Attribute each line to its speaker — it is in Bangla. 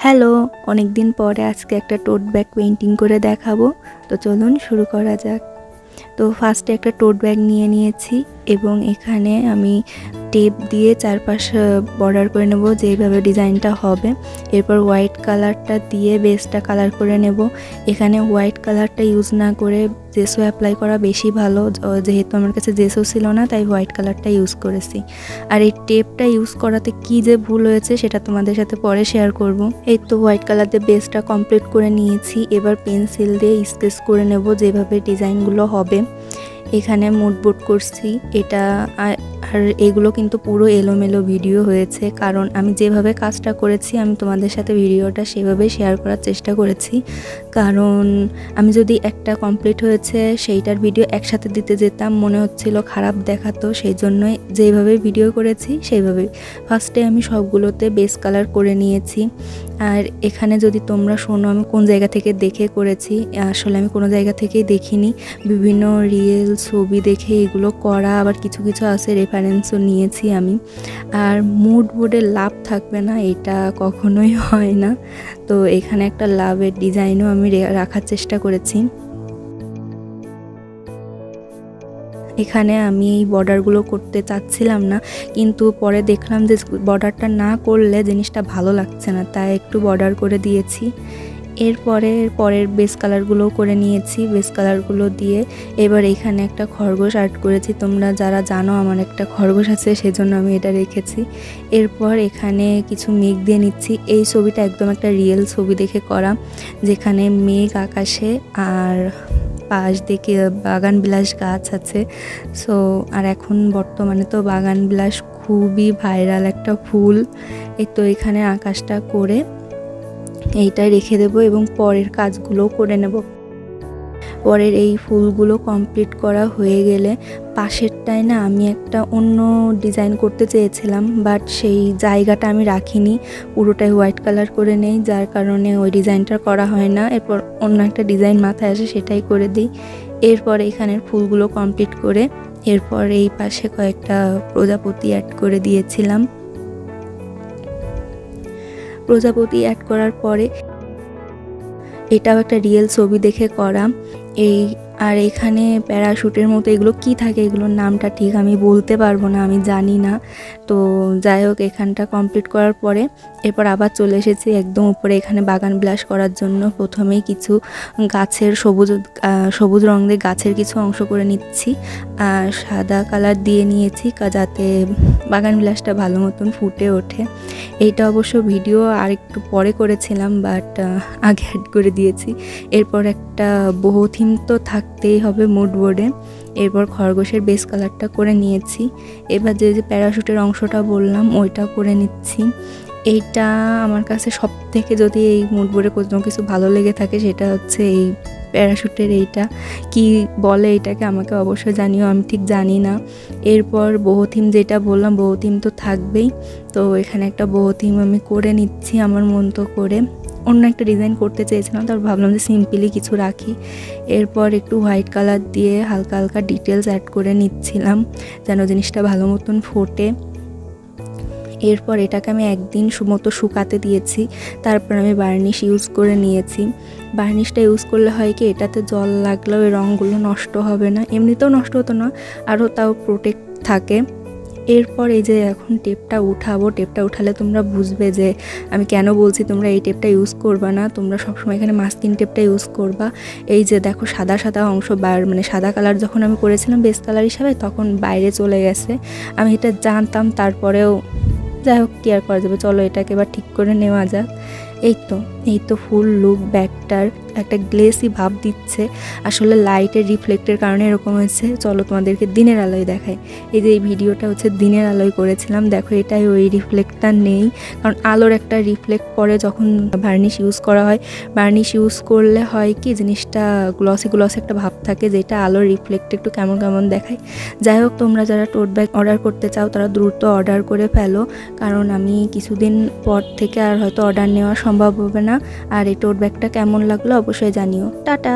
Speaker 1: হ্যালো, অনেকদিন পরে আজকে একটা টোট ব্যাগ পেইন্টিং করে দেখাবো। তো চলুন শুরু করা যাক। তো ফার্স্টে একটা টোট ব্যাগ নিয়ে নিয়েছি এবং এখানে আমি টেপ দিয়ে চারপাশে বর্ডার করে নেব যেভাবে ডিজাইনটা হবে। এরপর হোয়াইট কালারটা দিয়ে বেসটা কালার করে নেব। এখানে হোয়াইট কালারটা ইউজ না করে জেসো অ্যাপ্লাই করা বেশি ভালো, যেহেতু আমার কাছে জেসো ছিল না তাই হোয়াইট কালারটা ইউজ করেছি। আর এই টেপটা ইউজ করাতে কি যে ভুল হয়েছে সেটা তোমাদের সাথে পরে শেয়ার করব। এই তো হোয়াইট কালার দিয়ে বেসটা কমপ্লিট করে নিয়েছি। এবার পেন্সিল দিয়ে স্কেচ করে নেব যেভাবে ডিজাইনগুলো হবে। এখানে মুডবোর্ড করছি এটা, আর এগুলো কিন্তু পুরো এলোমেলো ভিডিও হয়েছে, কারণ আমি যেভাবে কাজটা করেছি আমি তোমাদের সাথে ভিডিওটা সেভাবে শেয়ার করার চেষ্টা করেছি। কারণ আমি যদি একটা কমপ্লিট হয়েছে সেইটার ভিডিও একসাথে দিতে যেতাম মনে হচ্ছিল খারাপ দেখাতো, সেই জন্যই যেভাবে ভিডিও করেছি সেইভাবেই। ফার্স্টে আমি সবগুলোতে বেস কালার করে নিয়েছি। আর এখানে যদি তোমরা শোনো আমি কোন জায়গা থেকে দেখে করেছি, আসলে আমি কোনো জায়গা থেকেই দেখিনি, বিভিন্ন রিল ছবি দেখে এগুলো করা, আবার কিছু কিছু আছে রেফারেন্সও নিয়েছি আমি। আর মুড বোর্ডে লাভ থাকবে না এটা কখনোই হয় না, তো এখানে একটা লাভের ডিজাইনও আমি রাখার চেষ্টা করেছি। এখানে আমি এই বর্ডারগুলো করতে চাচ্ছিলাম না, কিন্তু পরে দেখলাম যে বর্ডারটা না করলে জিনিসটা ভালো লাগছে না, তাই একটু বর্ডার করে দিয়েছি। পরের বেস কালারগুলো করে নিয়েছি। বেস কালারগুলো দিয়ে এবার এখানে একটা খরগোশ আর্ট করেছি। তোমরা যারা জানো আমার একটা খরগোশ আছে, সেজন্য আমি এটা রেখেছি। এরপর এখানে কিছু মেঘ দিয়ে নিচ্ছি। এই ছবিটা একদম একটা রিয়েল ছবি দেখে করা, যেখানে মেঘ আকাশে আর পাশ দিকে বাগানবিলাস গাছ আছে। সো আর এখন বর্তমানে তো বাগানবিলাস খুবই ভাইরাল একটা ফুল। এই তো এখানে আকাশটা করে এইটাই রেখে দেব এবং পরের কাজগুলো করে নেব। পরের এই ফুলগুলো কমপ্লিট করা হয়ে গেলে পাশেরটায় না আমি একটা অন্য ডিজাইন করতে চেয়েছিলাম, বাট সেই জায়গাটা আমি রাখিনি, পুরোটাই হোয়াইট কালার করে নেই, যার কারণে ওই ডিজাইনটা করা হয় না। এরপর অন্য একটা ডিজাইন মাথায় আসে সেটাই করে দিই। এরপর এখানের ফুলগুলো কমপ্লিট করে এরপর এই পাশে কয়েকটা প্রজাপতি অ্যাড করে দিয়েছিলাম। প্রজাপতি অ্যাড করার পরে এটাও একটা রিয়েল ছবি দেখে করা। আর এখানে প্যারাশুটের মতো এগুলো কি থাকে, এগুলোর নামটা ঠিক আমি বলতে পারবো না, আমি জানি না। তো যাই হোক, এখানটা কমপ্লিট করার পরে এরপর আবার চলে এসেছি একদম উপরে এখানে বাগান বিলাস করার জন্য। প্রথমেই কিছু গাছের সবুজ রঙ দিয়ে গাছের কিছু অংশ করে নিচ্ছি, আর সাদা কালার দিয়ে নিয়েছি যাতে বাগান বিলাসটা ভালো মতন ফুটে ওঠে। এইটা অবশ্য ভিডিও আর একটু পরে করেছিলাম, বাট আগে অ্যাড করে দিয়েছি। এরপর একটা বহু থিম তো থাকতেই হবে মুড বোর্ডে। এরপর খরগোশের বেস কালারটা করে নিয়েছি। এবার যে প্যারাশুটের অংশটা বললাম ওইটা করে নিচ্ছি। এইটা আমার কাছে সব থেকে, যদি এই মুড বোর্ডে কোনো কিছু ভালো লেগে থাকে সেটা হচ্ছে এই প্যারাশুটের এইটা কি বলে, এটাকে আমাকে অবশ্যই জানিও, আমি ঠিক জানি না। এরপর বহুথিম যেটা বললাম, বহুথিম তো থাকবেই, তো এখানে একটা বহুথিম আমি করে নিচ্ছি আমার মতো করে। অন্য একটা ডিজাইন করতে চেয়েছিলাম, তারপর ভাবলাম যে সিম্পলি কিছু রাখি। এরপর একটু হোয়াইট কালার দিয়ে হালকা হালকা ডিটেলস অ্যাড করে নিচ্ছিলাম যেন জিনিসটা ভালো মতন ফোটে। এরপর এটাকে আমি একদিন মতো শুকাতে দিয়েছি, তারপর আমি বার্নিশ ইউজ করে নিয়েছি। বার্নিশটা ইউজ করলে হয় কি, এটাতে জল লাগলেও এই রঙগুলো নষ্ট হবে না, এমনিতেও নষ্ট হতো না, আরও তাও প্রোটেক্ট থাকে। এরপর এই যে এখন টেপটা উঠাবো, টেপটা উঠালে তোমরা বুঝবে যে আমি কেন বলছি তোমরা এই টেপটা ইউজ করবা না, তোমরা সবসময় এখানে মাস্কিং টেপটা ইউজ করবা। এই যে দেখো সাদা সাদা অংশ মানে সাদা কালার যখন আমি করেছিলাম বেস কালার হিসাবে তখন বাইরে চলে গেছে, আমি এটা জানতাম, তারপরেও যাই হোক কি আর করা যাবে, চলো এটাকে এবার ঠিক করে নেওয়া যাক। এই তো ফুল লুক ব্যাগটার একটা গ্লেসি ভাব দিচ্ছে, আসলে লাইটের রিফ্লেক্টের কারণে এরকম হয়েছে। চলো তোমাদেরকে দিনের আলোয় দেখাই। এই যে এই ভিডিওটা হচ্ছে দিনের আলোয় করেছিলাম, দেখো এটাই ওই রিফ্লেক্টটা নেই, কারণ আলোর একটা রিফ্লেক্ট পরে যখন বার্নিশ ইউজ করা হয়। বার্নিশ ইউজ করলে হয় কি জিনিসটা গ্লসি একটা ভাব থাকে, যেটা আলোর রিফ্লেক্ট একটু কেমন কেমন দেখায়। যাই হোক, তোমরা যারা টোট ব্যাগ অর্ডার করতে চাও তারা দ্রুত অর্ডার করে ফেলো, কারণ আমি কিছুদিন পর থেকে আর হয়তো অর্ডার নেওয়া সম্ভব হবে না। আর এই টোট ব্যাগটা কেমন লাগলো অবশ্যই জানিও। টাটা।